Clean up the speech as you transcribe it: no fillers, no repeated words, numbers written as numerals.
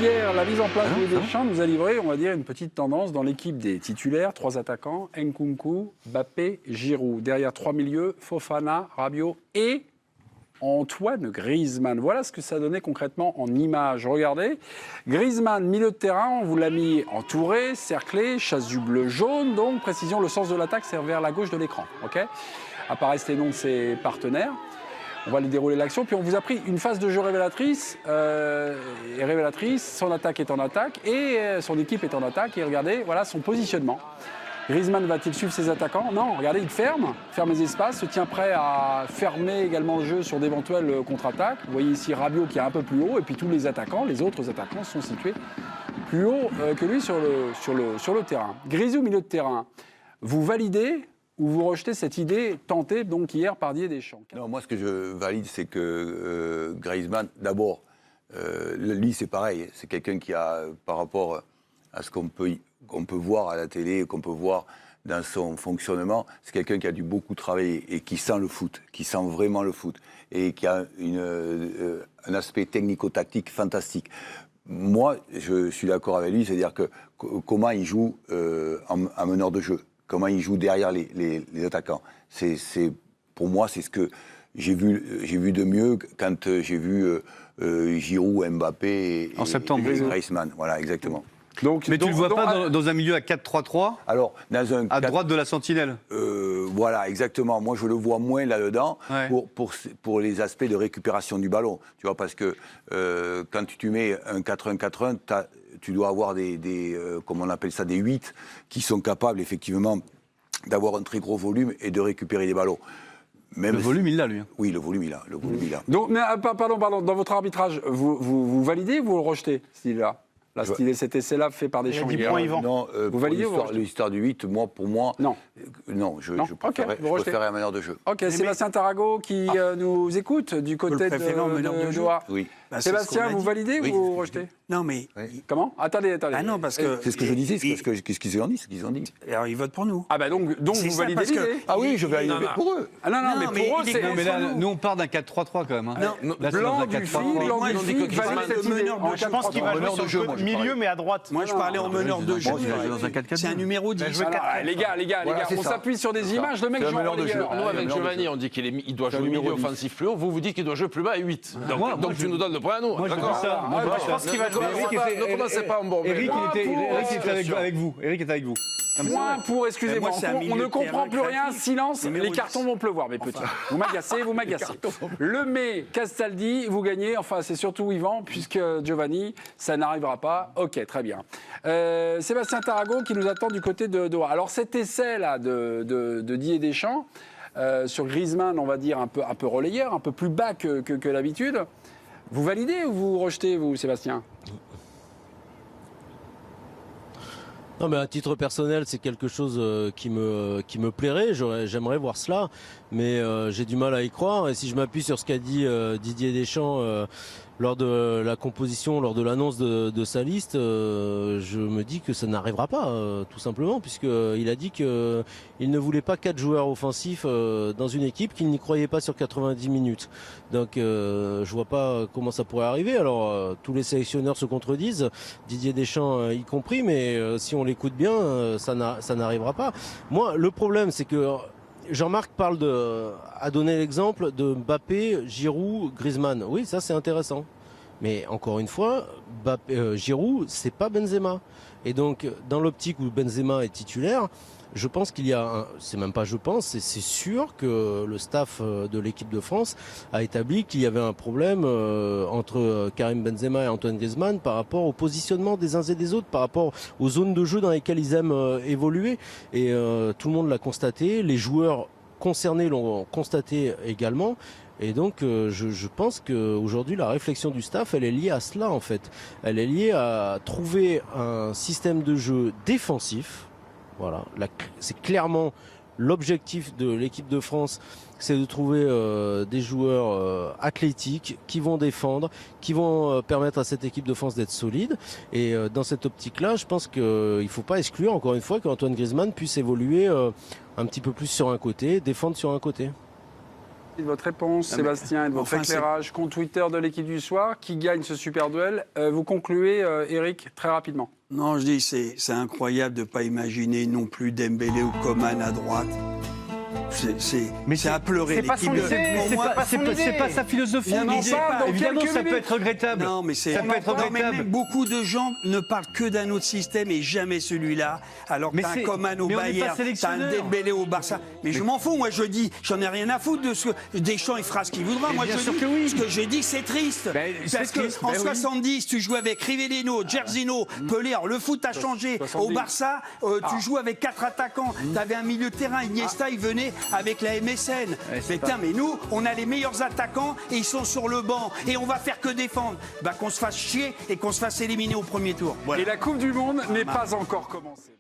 hier, la mise en place de Deschamps nous a livré, on va dire, une petite tendance dans l'équipe des titulaires. 3 attaquants, Nkunku, Mbappé, Giroud. Derrière 3 milieux, Fofana, Rabiot et Antoine Griezmann. Voilà ce que ça donnait concrètement en images. Regardez, Griezmann, milieu de terrain, on vous l'a mis entouré, cerclé, chasse du bleu-jaune. Donc, précision, le sens de l'attaque, c'est vers la gauche de l'écran. Okay, apparaissent les noms de ses partenaires. On va lui dérouler l'action, puis on vous a pris une phase de jeu révélatrice. Son attaque est en attaque et son équipe est en attaque. Et regardez, voilà son positionnement. Griezmann va-t-il suivre ses attaquants? Non, regardez, il ferme les espaces, se tient prêt à fermer également le jeu sur d'éventuelles contre-attaques. Vous voyez ici Rabiot qui est un peu plus haut, et puis tous les autres attaquants sont situés plus haut que lui sur le terrain. Grisou, milieu de terrain, vous validez ou vous rejetez cette idée tentée donc hier par Didier Deschamps? Non, moi ce que je valide, c'est que Griezmann, d'abord, lui c'est pareil, c'est quelqu'un qui a, par rapport à ce qu'on peut voir à la télé, qu'on peut voir dans son fonctionnement, c'est quelqu'un qui a dû beaucoup travailler et qui sent le foot, qui sent vraiment le foot, et qui a un aspect technico-tactique fantastique. Moi, je suis d'accord avec lui, c'est-à-dire que comment il joue en meneur de jeu, comment il joue derrière les attaquants. Pour moi, c'est ce que j'ai vu de mieux quand j'ai vu Giroud, Mbappé en septembre, et Griezmann. Voilà, exactement. Mais tu ne le vois pas dans un milieu à 4-3-3 alors, à droite de la sentinelle. Voilà, exactement. Moi, je le vois moins là-dedans pour les aspects de récupération du ballon. Tu vois, parce que quand tu mets un 4-1-4-1, tu dois avoir comme on appelle ça, des 8 qui sont capables, effectivement, d'avoir un très gros volume et de récupérer des ballons. Même volume, il l'a, lui. Oui, le volume, il l'a. Donc, mais, pardon, dans votre arbitrage, vous validez ou vous le rejetez, style-là? Cet essai-là fait par Deschamps. Non, vous validez l'histoire du 8, pour moi... Non. Je préférerais un meneur de jeu. Ok, Sébastien Tarago qui nous écoute du côté de Joa. Oui. Sébastien, vous validez ou vous rejetez? Non, mais... Comment? Attendez. Ah non, parce que... C'est ce que je disais, ce qu'ils ont dit. Alors, ils votent pour nous. Ah bah donc vous validez l'idée. Ah oui, je vais aller pour eux. Ah non, mais pour eux, c'est... Non, mais là, nous, on part d'un 4-3-3 quand même. Blanc du fil, valide cette idée. Je pense qu'il va jouer sur le milieu, mais à droite. Moi, je parlais en meneur de jeu. C'est un numéro 10. Les gars, on s'appuie sur des images. Le mec joue en Ligue 1. Nous, avec Giovanni, on dit qu'il doit jouer au milieu offensif plus haut. Vous dites qu'il doit jouer plus bas à 8. Donc tu nous donnes le point à nous. D'accord. Je pense qu'il va jouer. Ne commencez pas en bon. Eric était avec vous. Point pour, excusez-moi, on ne comprend plus rien, silence, les cartons vont pleuvoir, mes petits. Vous m'agacez. Lemay, Castaldi, vous gagnez, enfin c'est surtout Yvan, puisque Giovanni, ça n'arrivera pas. Ok, très bien. Sébastien Tarago qui nous attend du côté de Doha. Alors cet essai-là de Didier Deschamps, sur Griezmann, on va dire un peu relayeur, un peu plus bas que l'habitude, vous validez ou vous rejetez, vous, Sébastien ? Non, mais à titre personnel, c'est quelque chose qui me plairait. J'aimerais voir cela, mais j'ai du mal à y croire. Et si je m'appuie sur ce qu'a dit Didier Deschamps lors de la composition, lors de l'annonce de sa liste, je me dis que ça n'arrivera pas, tout simplement, puisqu'il a dit qu'il ne voulait pas 4 joueurs offensifs dans une équipe, qu'il n'y croyait pas sur 90 minutes. Donc je vois pas comment ça pourrait arriver. Alors tous les sélectionneurs se contredisent, Didier Deschamps y compris, mais si on l'écoute bien, ça n'arrivera pas. Moi, le problème, c'est que Jean-Marc a donné l'exemple de Mbappé, Giroud, Griezmann. Oui, ça c'est intéressant. Mais encore une fois, Giroud, c'est pas Benzema. Et donc, dans l'optique où Benzema est titulaire, je pense qu'il y a c'est même pas je pense, c'est sûr que le staff de l'équipe de France a établi qu'il y avait un problème entre Karim Benzema et Antoine Griezmann par rapport au positionnement des uns et des autres, par rapport aux zones de jeu dans lesquelles ils aiment évoluer. Et tout le monde l'a constaté, les joueurs concernés l'ont constaté également. Et donc, je pense qu'aujourd'hui, la réflexion du staff, elle est liée à cela, en fait. Elle est liée à trouver un système de jeu défensif. Voilà, c'est clairement l'objectif de l'équipe de France, c'est de trouver des joueurs athlétiques qui vont défendre, qui vont permettre à cette équipe de France d'être solide. Et dans cette optique-là, je pense qu'il ne faut pas exclure, encore une fois, qu'Antoine Griezmann puisse évoluer un petit peu plus sur un côté, défendre sur un côté. De votre réponse, Sébastien, et de votre éclairage, compte Twitter de l'équipe du soir, qui gagne ce super duel. Vous concluez, Eric, très rapidement. Non, je dis, c'est incroyable de ne pas imaginer non plus Dembélé ou Coman à droite. C'est à pleurer. C'est pas sa philosophie. Évidemment, ça peut être regrettable. Non, mais ça peut être regrettable. Beaucoup de gens ne parlent que d'un autre système et jamais celui-là. Alors que t'as un Coman au Bayern, t'as un Dembélé au Barça. Mais je m'en fous, moi je dis, j'en ai rien à foutre de ce que Deschamps il fera ce qu'il voudra. Moi je dis, ce que je dis c'est triste. Parce qu'en 70, tu jouais avec Rivellino, Gersino, Pelé. Alors le foot a changé. Au Barça, tu joues avec 4 attaquants. T'avais un milieu de terrain, Iniesta, il venait avec la MSN. Mais nous, on a les meilleurs attaquants et ils sont sur le banc. Et on va faire que défendre. Qu'on se fasse chier et qu'on se fasse éliminer au premier tour. Voilà. Et la Coupe du Monde n'est pas encore commencée.